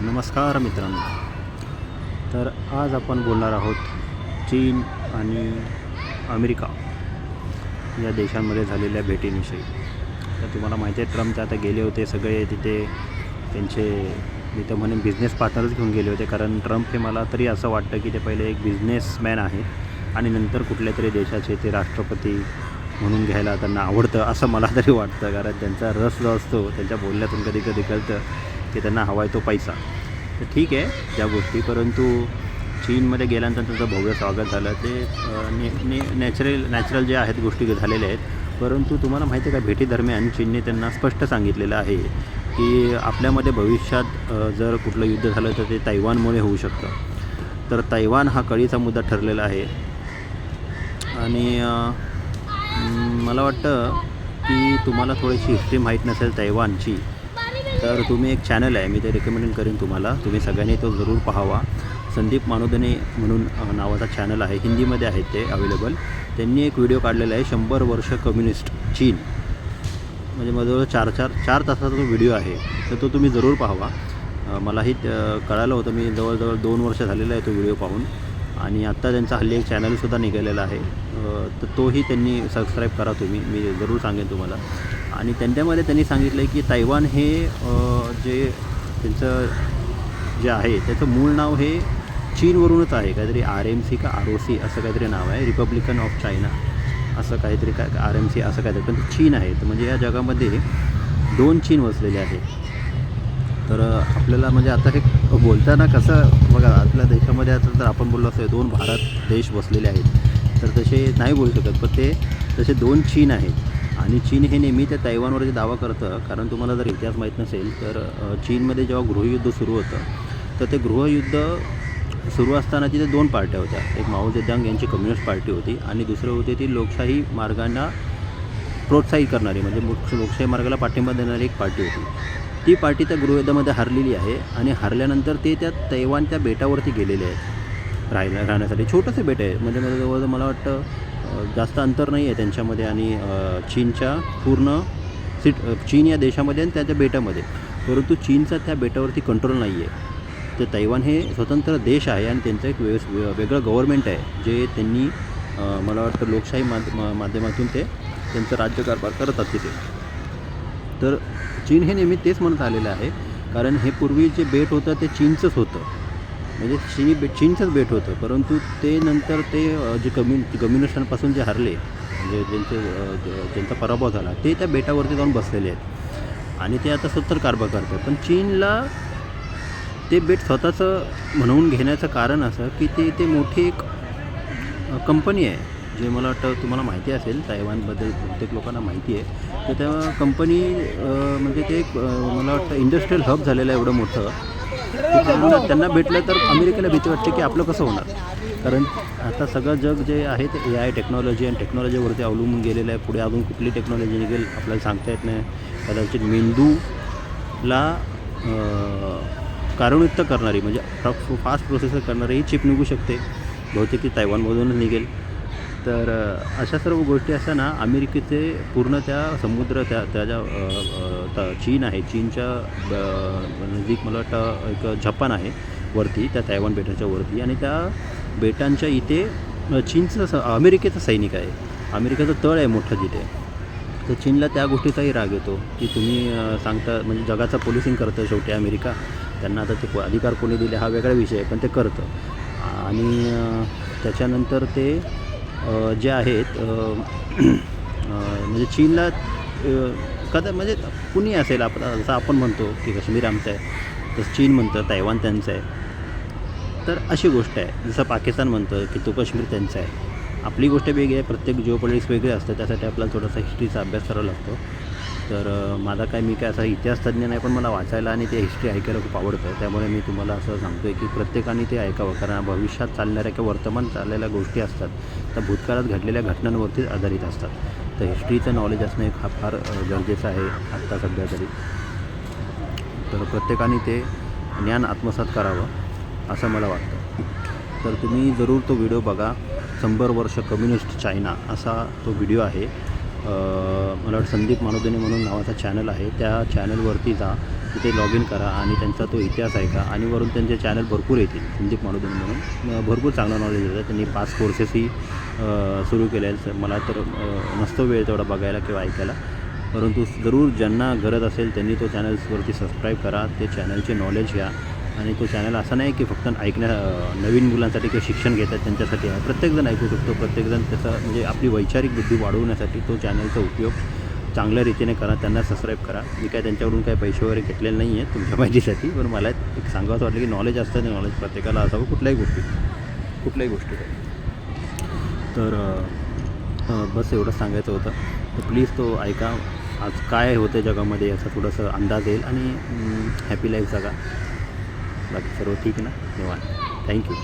नमस्कार मित्रांनो. तर आज आपण बोलणार आहोत चीन आणि अमेरिका या देशांमध्ये झालेल्या भेटींविषयी. तर तुम्हाला माहिती आहे ट्रम्प आता गेले होते सगळे तिथे त्यांचे मी तर म्हणेन बिझनेस पार्टनर्स घेऊन गेले होते. कारण ट्रम्प हे मला तरी असं वाटतं की ते पहिले एक बिझनेसमॅन आहेत आणि नंतर कुठल्या तरी देशाचे ते राष्ट्रपती म्हणून घ्यायला त्यांना आवडतं असं मला तरी वाटतं. कारण त्यांचा रस जो असतो त्यांच्या बोलण्यातून कधी कधी कळतं की त्यांना हवा आहे तो पैसा. तर ठीक आहे त्या गोष्टी, परंतु चीनमध्ये गेल्यानंतर त्यांचं भव्य स्वागत झालं ते नॅचरल जे आहेत गोष्टी झालेल्या आहेत. परंतु तुम्हाला माहिती आहे का भेटीदरम्यान चीनने त्यांना स्पष्ट सांगितलेलं आहे की आपल्यामध्ये भविष्यात जर कुठलं युद्ध झालं तर ते तैवानमुळे होऊ शकतं. तर तैवान हा कळीचा मुद्दा ठरलेला आहे. आणि मला वाटतं की तुम्हाला थोडीशी हिस्ट्री माहीत नसेल तैवानची तर तुम्ही एक चॅनल आहे मी ते रेकमेंड करेन तुम्हाला, तुम्ही सगळ्यांनी तो जरूर पाहावा. संदीप मानोदने म्हणून नावाचा चॅनल आहे, हिंदीमध्ये आहे ते अवेलेबल. त्यांनी एक व्हिडिओ काढलेला आहे 100 वर्ष कम्युनिस्ट चीन, म्हणजे जवळ चार तासाचा तो व्हिडिओ आहे. तर तो तुम्ही जरूर पाहावा. मलाही कळालं होतं, मी जवळजवळ 2 वर्ष झालेला आहे तो व्हिडिओ पाहून. आणि आत्ता त्यांचा हल्ली एक चॅनलसुद्धा निघालेला आहे, तर तोही त्यांनी सबस्क्राईब करा तुम्ही, मी जरूर सांगेन तुम्हाला. आणि त्यांच्यामध्ये त्यांनी सांगितलं आहे की तैवान हे जे त्यांचं जे आहे त्याचं मूळ नाव हे चीनवरूनच आहे, काहीतरी RMC का ROC असं काहीतरी नाव आहे, रिपब्लिकन ऑफ चायना असं काहीतरी काय RMC असं काहीतरी, पण ते चीन आहे. तर म्हणजे या जगामध्ये 2 चीन वसलेले आहेत. तर आपल्याला म्हणजे आता हे बोलताना कसं बघा, आपल्या देशामध्ये आता जर आपण बोललो असं 2 भारत देश वसलेले आहेत तर तसे नाही बोलू शकत, पण ते तसे 2 चीन आहेत. आणि चीन हे नेहमी त्या तैवानवरती दावा करतं. कारण तुम्हाला जर इतिहास माहीत नसेल तर चीनमध्ये जेव्हा गृहयुद्ध सुरू होतं तर ते गृहयुद्ध सुरू असताना तिथे 2 पार्ट्या होत्या. एक माओ जेदांग यांची कम्युनिस्ट पार्टी होती आणि दुसरं होती ती लोकशाही मार्गांना प्रोत्साहित करणारी, म्हणजे लोकशाही मार्गाला पाठिंबा देणारी एक पार्टी होती. ती पार्टी त्या गृहयुद्धामध्ये हारलेली आहे आणि हारल्यानंतर ते त्या तैवान त्या बेटावरती गेलेले आहेत राहण्यासाठी. छोटंसं बेट आहे, म्हणजे जवळजवळ मला वाटतं जास्त अंतर नाही आहे त्यांच्यामध्ये आणि चीनच्या पूर्ण चीन या देशामध्ये आणि त्याच्या बेटामध्ये. परंतु चीनचा त्या बेटावरती कंट्रोल नाही आहे. तर तैवान हे स्वतंत्र देश आहे आणि त्यांचं एक वेगळं गव्हर्मेंट आहे जे त्यांनी मला वाटतं लोकशाही माध्यमातून ते त्यांचं राज्यकारभार करतात तिथे. तर चीन हे नेहमी तेच म्हणत आलेलं आहे, कारण हे पूर्वी जे बेट होतं ते चीनचंच होतं, म्हणजे चीनचंच बेट होतं. परंतु ते नंतर ते जे कम्युनिस्टांपासून जे हरले, म्हणजे ज्यांचा पराभव झाला, ते त्या बेटावरती जाऊन बसलेले आहेत आणि ते आता स्वतंत्र कारभार करतात. पण चीनला ते बेट स्वतःचं म्हणून घेण्याचं कारण असं की ते मोठी एक कंपनी आहे, जे मला वाटतं तुम्हाला माहिती असेल, तैवानबद्दल बहुतेक लोकांना माहिती आहे. तर त्या कंपनी म्हणजे ते एक मला वाटतं इंडस्ट्रियल हब झालेलं आहे एवढं मोठं की त्यांना भेटलं तर अमेरिकेला भीती वाटते की आपलं कसं होणार. कारण आता सगळं जग जे आहे ते AI टेक्नॉलॉजी आणि टेक्नॉलॉजीवरती अवलंबून गेलेलं आहे. पुढे अजून कुठली टेक्नॉलॉजी निघेल आपल्याला सांगता येत नाही. कदाचित मेंदूला कारुणयुक्त करणारी, म्हणजे फास्ट प्रोसेसर करणारी ही चिप निघू शकते, बहुतेक ती तैवानमधूनच निघेल. तर अशा सर्व गोष्टी असताना अमेरिकेचे पूर्ण त्या समुद्र त्या ज्या चीन आहे, चीनच्या नजीक मला वाटतं एक जपान आहे वरती, त्या तैवान बेटाच्या वरती, आणि त्या बेटांच्या इथे चीनचं अमेरिकेचं सैनिक आहे, अमेरिकेचं तळ आहे मोठं तिथे. तर चीनला त्या गोष्टीचाही राग येतो की तुम्ही सांगता, म्हणजे जगाचं पोलिसिंग करतं शेवटी अमेरिका. त्यांना आता ते अधिकार कोणी दिले हा वेगळा विषय आहे, पण ते करतं. आणि त्याच्यानंतर ते जे आहेत म्हणजे चीनला म्हणजे कुणी असेल, जसं आपण म्हणतो की काश्मीर आमचं आहे तसं चीन म्हणतं तैवान त्यांचं आहे. तर अशी गोष्ट आहे. जसं पाकिस्तान म्हणतं की तो काश्मीर त्यांचा आहे. आपली गोष्ट वेगळी आहे, प्रत्येक जिओपॉलिटिक्स वेगळे असतं, त्यासाठी आपल्याला थोडासा हिस्ट्रीचा अभ्यास करावा लागतो. तर मी काय असा इतिहास तज्ज्ञ नाही, पण मला वाचायला आणि ते हिस्ट्री ऐकायला खूप आवडतं. त्यामुळे मी तुम्हाला असं सांगतो आहे की प्रत्येकाने ते ऐकावं, कारण भविष्यात चालणाऱ्या किंवा वर्तमान चाललेल्या गोष्टी असतात त्या भूतकाळात घडलेल्या घटनांवरतीच आधारित असतात. तर हिस्ट्रीचं नॉलेज असणं एक फार गरजेचं आहे आत्ता सध्या तरी. तर प्रत्येकाने ते ज्ञान आत्मसात करावं असं मला वाटतं. तर तुम्ही जरूर तो व्हिडिओ बघा. 100 वर्ष कम्युनिस्ट चायना असा तो व्हिडिओ आहे. मला वाटतं संदीप मानोदने म्हणून नावाचा चॅनल आहे, त्या चॅनलवरती जा तिथे लॉग इन करा आणि त्यांचा तो इतिहास ऐका आणि वरून त्यांचे चॅनल भरपूर येतील. संदीप मानुदन म्हणून भरपूर चांगलं नॉलेज देतात. त्यांनी 5 कोर्सेसही सुरू केले आहेत. मला तर नसतो वेळ तेवढा बघायला किंवा ऐकायला, परंतु जरूर ज्यांना गरज असेल त्यांनी तो चॅनल्सवरती सबस्क्राईब करा. ते चॅनलचे नॉलेज घ्या. आणि तो चॅनल असा नाही की फक्त नवीन मुलांसाठी किंवा शिक्षण घेतात त्यांच्यासाठी आहे. प्रत्येकजण ऐकू शकतो. प्रत्येकजण त्याचा म्हणजे आपली वैचारिक बुद्धी वाढवण्यासाठी तो चॅनलचा उपयोग चांगल्या रीतीने करा. त्यांना सबस्क्राईब करा. मी काय त्यांच्याकडून काही पैसे वगैरे घेतलेले नाही आहेत तुमच्या माहितीसाठी, पण मला एक सांगावंसं वाटलं की नॉलेज असतं, नॉलेज प्रत्येकाला असावं कुठल्याही गोष्टी तर बस एवढंच सांगायचं होतं. तर प्लीज तो ऐका. आज काय होतं जगामध्ये याचा थोडंसं अंदाज येईल आणि हॅपी लाईफ जगा. बाकी सर्व ठीक ना, निवांत. थँक्यू.